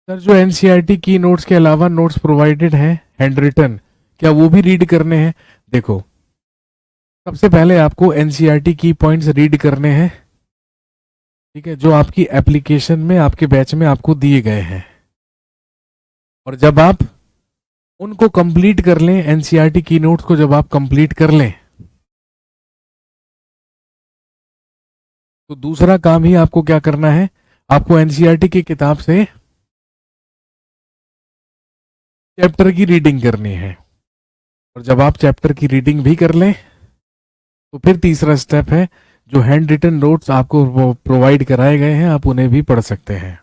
Sir जो एनसीईआरटी की नोट्स के अलावा नोट्स प्रोवाइडेड हैं हैंड रिटन, क्या वो भी रीड करने हैं? देखो, सबसे पहले आपको एनसीईआरटी की पॉइंट्स रीड करने हैं, ठीक है, जो आपकी एप्लीकेशन में आपके बैच में आपको दिए गए हैं। और जब आप उनको कंप्लीट कर लें, एनसीईआरटी की नोट्स को जब आप कंप्लीट कर लें, तो दूसरा काम ही आपको क्या करना है, आपको एनसीईआरटी की किताब से चैप्टर की रीडिंग करनी है। और जब आप चैप्टर की रीडिंग भी कर लें, तो फिर तीसरा स्टेप है, जो हैंड रिटन नोट्स आपको प्रोवाइड कराए गए हैं, आप उन्हें भी पढ़ सकते हैं।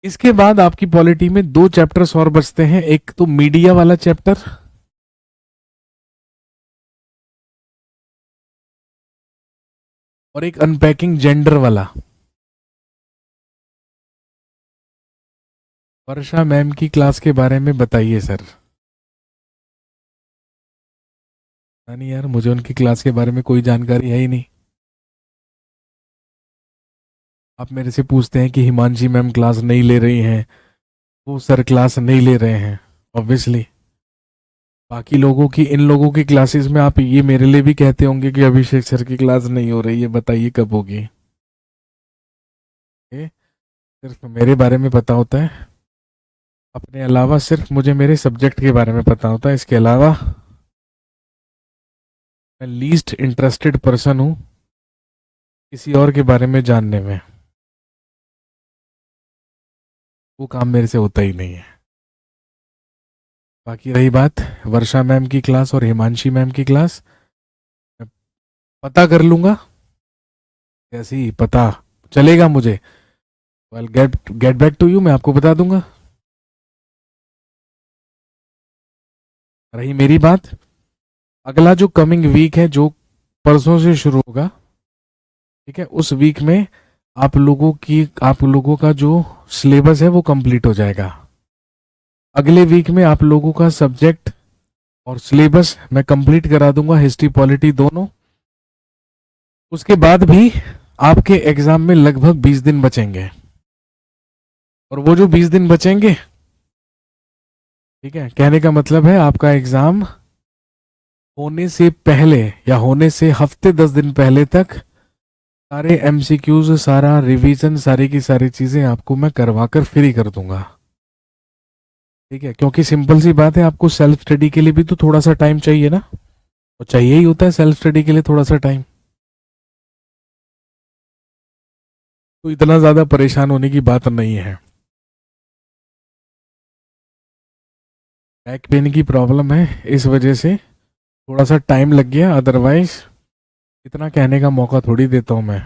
इसके बाद आपकी पॉलिटी में दो चैप्टर्स और बचते हैं, एक तो मीडिया वाला चैप्टर और एक अनपैकिंग जेंडर वाला। वर्षा मैम की क्लास के बारे में बताइए सर। नहीं यार, मुझे उनकी क्लास के बारे में कोई जानकारी है ही नहीं। आप मेरे से पूछते हैं कि हिमांशी मैम क्लास नहीं ले रही हैं, वो सर क्लास नहीं ले रहे हैं, ऑब्वियसली। बाकी लोगों की, इन लोगों की क्लासेस में आप ये मेरे लिए भी कहते होंगे कि अभिषेक सर की क्लास नहीं हो रही है, बताइए कब होगी। सिर्फ मेरे बारे में पता होता है, अपने अलावा सिर्फ मुझे मेरे सब्जेक्ट के बारे में पता होता है। इसके अलावा मैं लीस्ट इंटरेस्टेड पर्सन हूँ किसी और के बारे में जानने में, वो काम मेरे से होता ही नहीं है। बाकी रही बात वर्षा मैम की क्लास और हिमांशी मैम की क्लास, मैं पता कर लूंगा, जैसे ही पता चलेगा मुझे, we'll get get back to you, मैं आपको बता दूंगा। रही मेरी बात, अगला जो कमिंग वीक है, जो परसों से शुरू होगा, ठीक है, उस वीक में आप लोगों का जो सिलेबस है वो कंप्लीट हो जाएगा। अगले वीक में आप लोगों का सब्जेक्ट और सिलेबस मैं कंप्लीट करा दूंगा, हिस्ट्री पॉलिटी दोनों। उसके बाद भी आपके एग्जाम में लगभग 20 दिन बचेंगे, और वो जो 20 दिन बचेंगे, ठीक है, कहने का मतलब है आपका एग्जाम होने से पहले या होने से हफ्ते 10 दिन पहले तक सारे एमसीक्यूज, सारा रिवीजन, सारी की सारी चीजें आपको मैं करवा कर फ्री कर दूंगा, ठीक है। क्योंकि सिंपल सी बात है, आपको सेल्फ स्टडी के लिए भी तो थोड़ा सा टाइम चाहिए ना, और चाहिए ही होता है सेल्फ स्टडी के लिए थोड़ा सा टाइम। तो इतना ज्यादा परेशान होने की बात नहीं है। बैक पेन की प्रॉब्लम है, इस वजह से थोड़ा सा टाइम लग गया, अदरवाइज इतना कहने का मौका थोड़ी देता हूं मैं।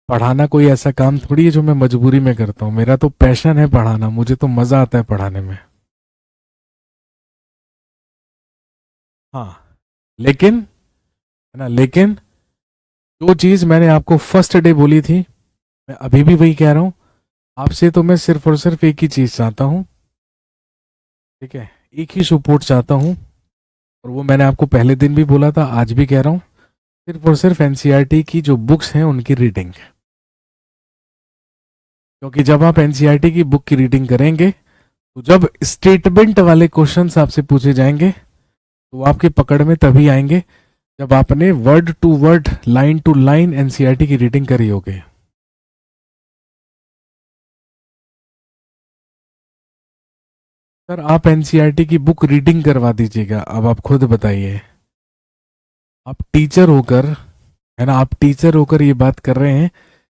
पढ़ाना कोई ऐसा काम थोड़ी है जो मैं मजबूरी में करता हूँ, मेरा तो पैशन है पढ़ाना, मुझे तो मजा आता है पढ़ाने में। हाँ, लेकिन, है ना, लेकिन जो चीज मैंने आपको फर्स्ट डे बोली थी, मैं अभी भी वही कह रहा हूँ। आपसे तो मैं सिर्फ और सिर्फ एक ही चीज चाहता हूँ, ठीक है, एक ही सपोर्ट चाहता हूँ, और वो मैंने आपको पहले दिन भी बोला था, आज भी कह रहा हूँ, सिर्फ और सिर्फ एनसीईआरटी की जो बुक्स हैं उनकी रीडिंग। क्योंकि जब आप एनसीईआरटी की बुक की रीडिंग करेंगे, तो जब स्टेटमेंट वाले क्वेश्चंस आपसे पूछे जाएंगे, तो वो आपके पकड़ में तभी आएंगे जब आपने word to word, line to line NCERT की रीडिंग करी होगी। सर आप एनसीईआरटी की बुक रीडिंग करवा दीजिएगा। अब आप खुद बताइए, आप टीचर होकर, है ना, आप टीचर होकर ये बात कर रहे हैं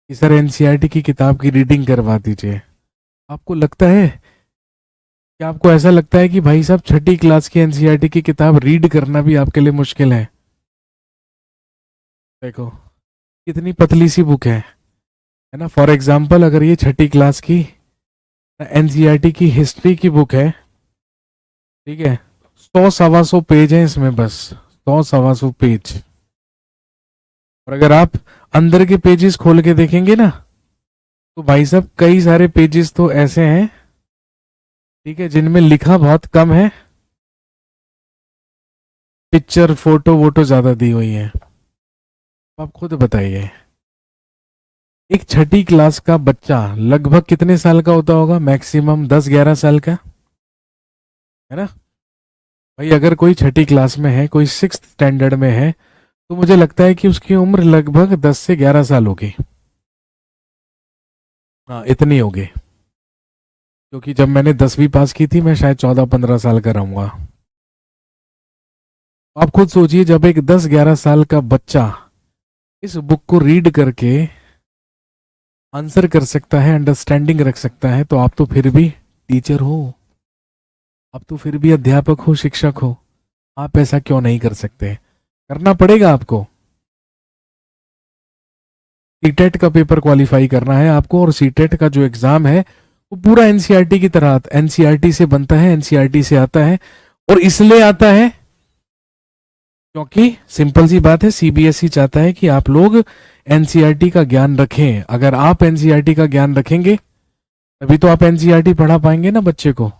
कि सर एनसीईआरटी की किताब की रीडिंग करवा दीजिए। आपको लगता है, क्या आपको ऐसा लगता है कि भाई साहब छठी क्लास की एनसीईआरटी की किताब रीड करना भी आपके लिए मुश्किल है? देखो कितनी पतली सी बुक है ना। फॉर एग्जाम्पल, अगर ये छठी क्लास की एनसीईआरटी की हिस्ट्री की बुक है, ठीक है, 100-125 पेज हैं इसमें, बस 100-125 पेज। और अगर आप अंदर के पेजेस खोल के देखेंगे ना, तो भाई साहब कई सारे पेजेस तो ऐसे हैं, ठीक है, जिनमें लिखा बहुत कम है, पिक्चर फोटो वोटो ज्यादा दी हुई है। आप खुद बताइए, एक छठी क्लास का बच्चा लगभग कितने साल का होता होगा? मैक्सिमम 10-11 साल का, है ना भाई? अगर कोई छठी क्लास में है, कोई 6th स्टैंडर्ड में है, तो मुझे लगता है कि उसकी उम्र लगभग 10 से 11 साल होगी। हाँ, इतनी होगी, क्योंकि जब मैंने 10वीं पास की थी मैं शायद 14-15 साल का रहूंगा। आप खुद सोचिए, जब एक 10-11 साल का बच्चा इस बुक को रीड करके आंसर कर सकता है, अंडरस्टैंडिंग रख सकता है, तो आप तो फिर भी टीचर हो, आप तो फिर भी अध्यापक हो, शिक्षक हो। आप ऐसा क्यों नहीं कर सकते? करना पड़ेगा आपको। सीटेट का पेपर क्वालिफाई करना है आपको, और सीटेट का जो एग्जाम है वो पूरा एनसीईआरटी की तरह, एनसीईआरटी से बनता है, एनसीईआरटी से आता है। और इसलिए आता है क्योंकि सिंपल सी बात है, सीबीएसई चाहता है कि आप लोग एनसीईआरटी का ज्ञान रखें। अगर आप एनसीईआरटी का ज्ञान रखेंगे तभी तो आप एनसीईआरटी पढ़ा पाएंगे ना बच्चे को।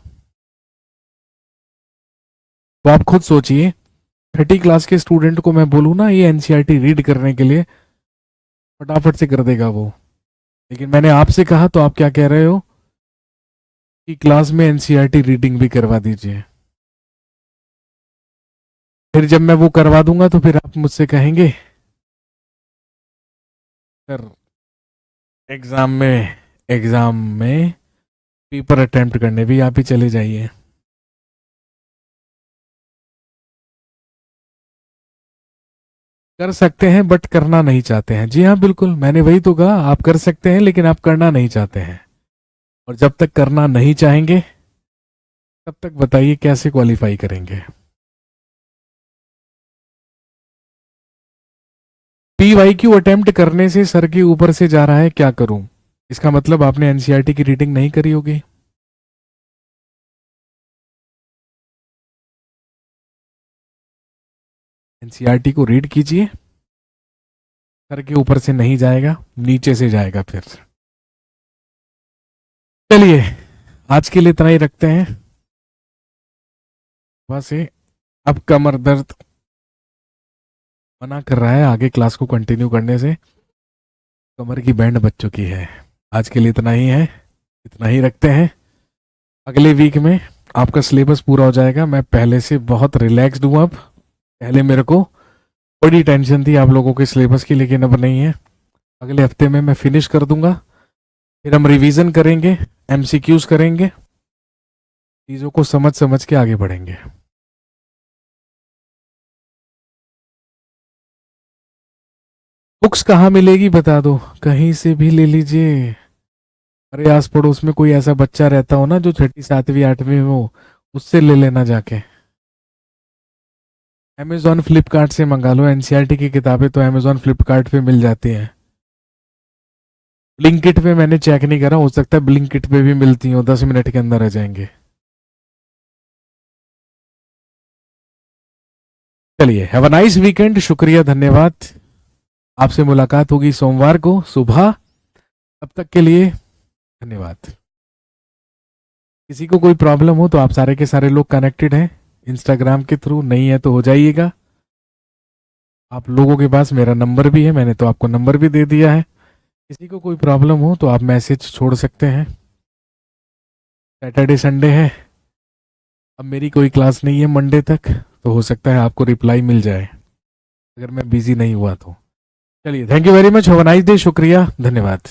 तो आप खुद सोचिए, छठी क्लास के स्टूडेंट को मैं बोलूँ ना ये एनसीईआरटी रीड करने के लिए, फटाफट से कर देगा वो। लेकिन मैंने आपसे कहा तो आप क्या कह रहे हो कि क्लास में एनसीईआरटी रीडिंग भी करवा दीजिए। फिर जब मैं वो करवा दूंगा तो फिर आप मुझसे कहेंगे सर एग्जाम में पेपर अटेम्प्ट करने भी आप ही चले जाइए। कर सकते हैं बट करना नहीं चाहते हैं। जी हाँ, बिल्कुल, मैंने वही तो कहा, आप कर सकते हैं लेकिन आप करना नहीं चाहते हैं। और जब तक करना नहीं चाहेंगे तब तक बताइए कैसे क्वालिफाई करेंगे? पीवाईक्यू अटेम्प्ट करने से सर के ऊपर से जा रहा है, क्या करूं? इसका मतलब आपने एनसीईआरटी की रीडिंग नहीं करी होगी। एनसीईआरटी को रीड कीजिए, सर के ऊपर से नहीं जाएगा, नीचे से जाएगा फिर। चलिए, आज के लिए इतना ही रखते हैं। बस ये, अब कमर दर्द मना कर रहा है आगे क्लास को कंटिन्यू करने से, कमर की बैंड बज चुकी है। आज के लिए इतना ही है, इतना ही रखते हैं। अगले वीक में आपका सिलेबस पूरा हो जाएगा। मैं पहले से बहुत रिलैक्स्ड हूँ अब। पहले मेरे को बड़ी टेंशन थी आप लोगों के सिलेबस की, लेकिन अब नहीं है। अगले हफ्ते में मैं फिनिश कर दूंगा, फिर हम रिवीजन करेंगे, एमसीक्यूज करेंगे, चीज़ों को समझ समझ के आगे बढ़ेंगे। बुक्स कहाँ मिलेगी बता दो, कहीं से भी ले लीजिए। अरे आस पड़ोस में कोई ऐसा बच्चा रहता हो ना जो 6ठी 7वीं 8वीं में हो, उससे ले लेना जाके। अमेजॉन फ्लिपकार्ट से मंगा लो, एनसीईआरटी की किताबें तो अमेजॉन फ्लिपकार्ट पे मिल जाती हैं। ब्लिंकिट पे मैंने चेक नहीं करा, हो सकता है ब्लिंकिट पे भी मिलती हो, 10 मिनट के अंदर आ जाएंगे। चलिए, हैव अ नाइस वीकेंड। शुक्रिया, धन्यवाद। आपसे मुलाकात होगी सोमवार को सुबह। तब तक के लिए धन्यवाद। किसी को कोई प्रॉब्लम हो तो आप सारे के सारे लोग कनेक्टेड हैं इंस्टाग्राम के थ्रू, नहीं है तो हो जाइएगा। आप लोगों के पास मेरा नंबर भी है, मैंने तो आपको नंबर भी दे दिया है। किसी को कोई प्रॉब्लम हो तो आप मैसेज छोड़ सकते हैं। सैटरडे संडे है, अब मेरी कोई क्लास नहीं है मंडे तक, तो हो सकता है आपको रिप्लाई मिल जाए अगर मैं बिजी नहीं हुआ तो। चलिए, thank you very much, have a nice day. शुक्रिया, धन्यवाद।